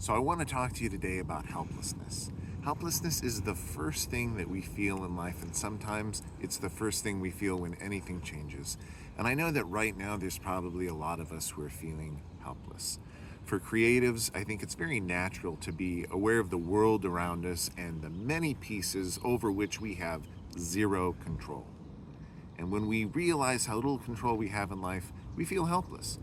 So I want to talk to you today about helplessness. Helplessness is the first thing that we feel in life, and sometimes it's the first thing we feel when anything changes. And I know that right now there's probably a lot of us who are feeling helpless. For creatives, I think it's very natural to be aware of the world around us and the many pieces over which we have zero control. And when we realize how little control we have in life, we feel helpless.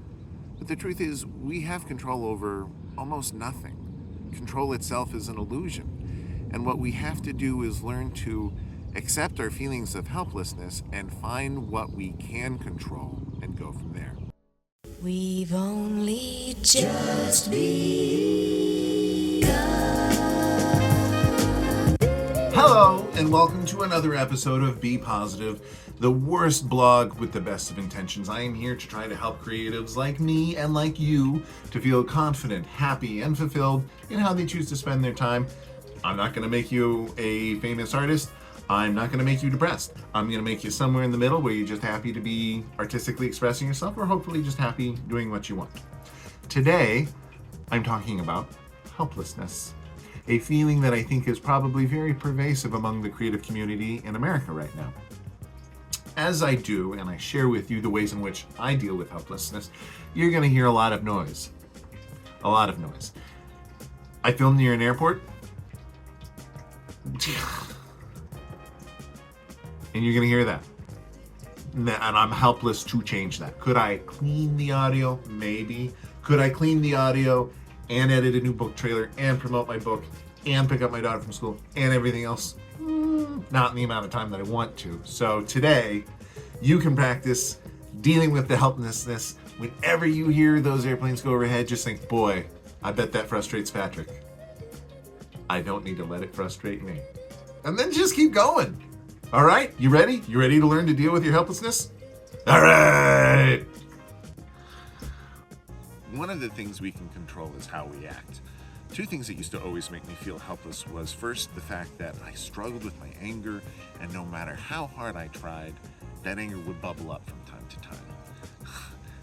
But the truth is, we have control over almost nothing. Control itself is an illusion. And what we have to do is learn to accept our feelings of helplessness and find what we can control and go from there. We've only just begun. Hello, and welcome to another episode of Be Positive, the worst blog with the best of intentions. I am here to try to help creatives like me and like you to feel confident, happy, and fulfilled in how they choose to spend their time. I'm not going to make you a famous artist. I'm not going to make you depressed. I'm going to make you somewhere in the middle where you're just happy to be artistically expressing yourself, or hopefully just happy doing what you want. Today, I'm talking about helplessness. A feeling that I think is probably very pervasive among the creative community in America right now. As I do, and I share with you the ways in which I deal with helplessness, you're going to hear a lot of noise. A lot of noise. I filmed near an airport. And you're going to hear that. And I'm helpless to change that. Could I clean the audio? Maybe. Could I clean the audio and edit a new book trailer and promote my book and pick up my daughter from school and everything else? Not in the amount of time that I want to. So today, you can practice dealing with the helplessness. Whenever you hear those airplanes go overhead, just think, boy, I bet that frustrates Patrick. I don't need to let it frustrate me. And then just keep going. All right, you ready? You ready to learn to deal with your helplessness? All right. One of the things we can control is how we act. Two things that used to always make me feel helpless was first the fact that I struggled with my anger, and no matter how hard I tried, that anger would bubble up from time to time.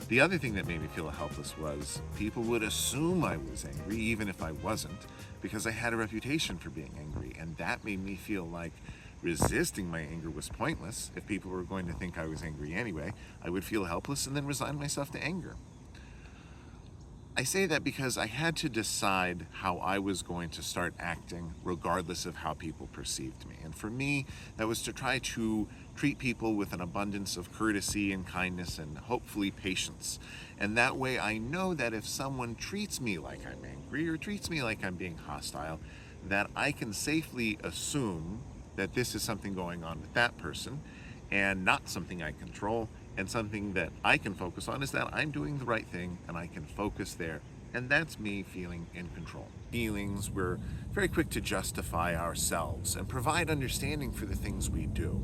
The other thing that made me feel helpless was people would assume I was angry even if I wasn't, because I had a reputation for being angry, and that made me feel like resisting my anger was pointless. If people were going to think I was angry anyway, I would feel helpless and then resign myself to anger. I say that because I had to decide how I was going to start acting regardless of how people perceived me. And for me, that was to try to treat people with an abundance of courtesy and kindness and hopefully patience. And that way I know that if someone treats me like I'm angry or treats me like I'm being hostile, that I can safely assume that this is something going on with that person and not something I control. And something that I can focus on is that I'm doing the right thing and I can focus there. And that's me feeling in control. Feelings, we're very quick to justify ourselves and provide understanding for the things we do.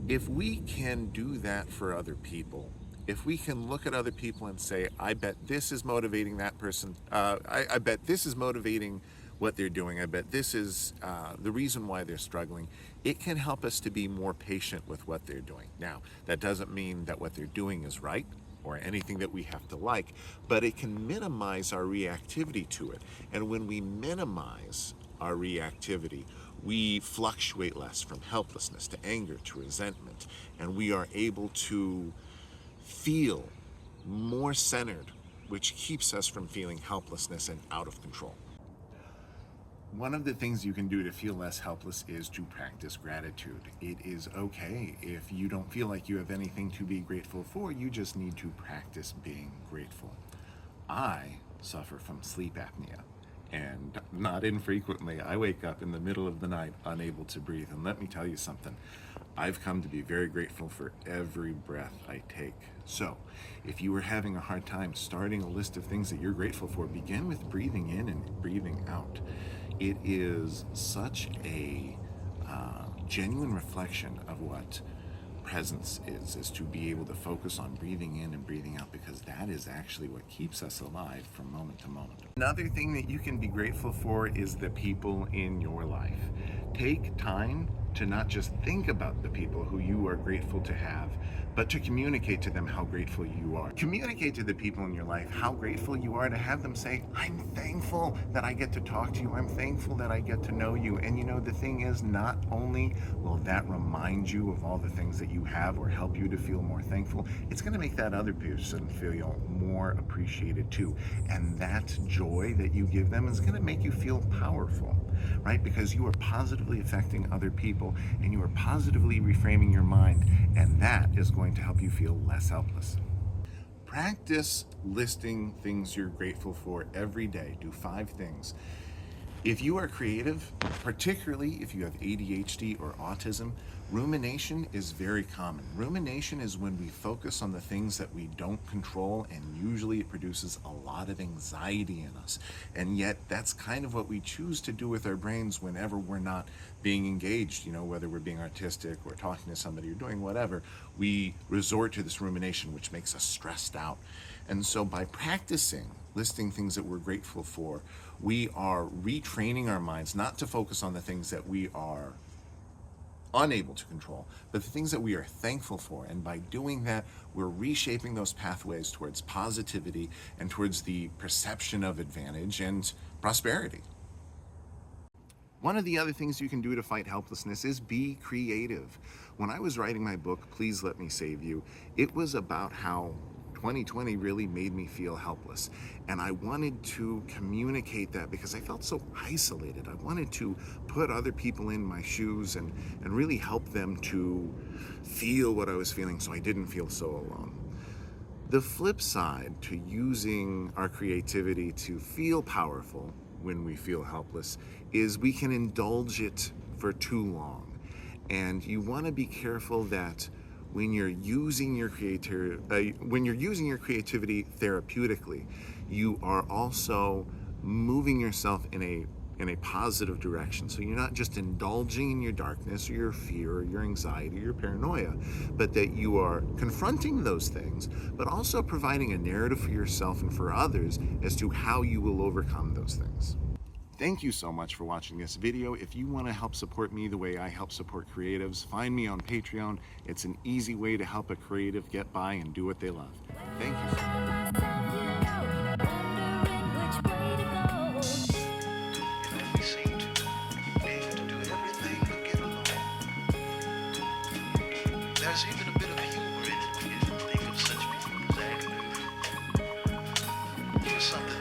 If we can do that for other people, if we can look at other people and say, I bet this is motivating that person, I bet this is motivating what they're doing, I bet this is the reason why they're struggling, it can help us to be more patient with what they're doing. Now, that doesn't mean that what they're doing is right or anything that we have to like, but it can minimize our reactivity to it. And when we minimize our reactivity, we fluctuate less from helplessness to anger to resentment, and we are able to feel more centered, which keeps us from feeling helplessness and out of control. One of the things you can do to feel less helpless is to practice gratitude. It is okay if you don't feel like you have anything to be grateful for. You just need to practice being grateful. I suffer from sleep apnea, and not infrequently I wake up in the middle of the night unable to breathe. And let me tell you something, I've come to be very grateful for every breath I take. So if you were having a hard time starting a list of things that you're grateful for, begin with breathing in and breathing out. It is such a genuine reflection of what presence is to be able to focus on breathing in and breathing out, because that is actually what keeps us alive from moment to moment. Another thing that you can be grateful for is the people in your life. Take time to not just think about the people who you are grateful to have, but to communicate to them how grateful you are. Communicate to the people in your life how grateful you are, to have them say, I'm thankful that I get to talk to you. I'm thankful that I get to know you. And you know, the thing is, not only will that remind you of all the things that you have or help you to feel more thankful, it's going to make that other person feel more appreciated too. And that joy that you give them is going to make you feel powerful, right? Because you are positively affecting other people and you are positively reframing your mind, and that is going to help you feel less helpless. Practice listing things you're grateful for every day. Do 5 things. If you are creative, particularly if you have ADHD or autism, rumination is very common. Rumination is when we focus on the things that we don't control, and usually it produces a lot of anxiety in us. And yet that's kind of what we choose to do with our brains whenever we're not being engaged, whether we're being artistic or talking to somebody or doing whatever, we resort to this rumination, which makes us stressed out. And so by practicing listing things that we're grateful for, we are retraining our minds not to focus on the things that we are unable to control, but the things that we are thankful for. And by doing that, we're reshaping those pathways towards positivity and towards the perception of advantage and prosperity. One of the other things you can do to fight helplessness is be creative. When I was writing my book, Please Let Me Save You, it was about how 2020 really made me feel helpless. And I wanted to communicate that because I felt so isolated. I wanted to put other people in my shoes and really help them to feel what I was feeling so I didn't feel so alone. The flip side to using our creativity to feel powerful when we feel helpless is we can indulge it for too long. And you want to be careful that when you're using your creativity therapeutically, you are also moving yourself in a positive direction. So you're not just indulging in your darkness or your fear or your anxiety or your paranoia, but that you are confronting those things, but also providing a narrative for yourself and for others as to how you will overcome those things. Thank you so much for watching this video. If you want to help support me the way I help support creatives, find me on Patreon. It's an easy way to help a creative get by and do what they love. Thank you so much. We seem to be able to do everything but get along. There's even a bit of humor in it when you think of such people as actors. There's something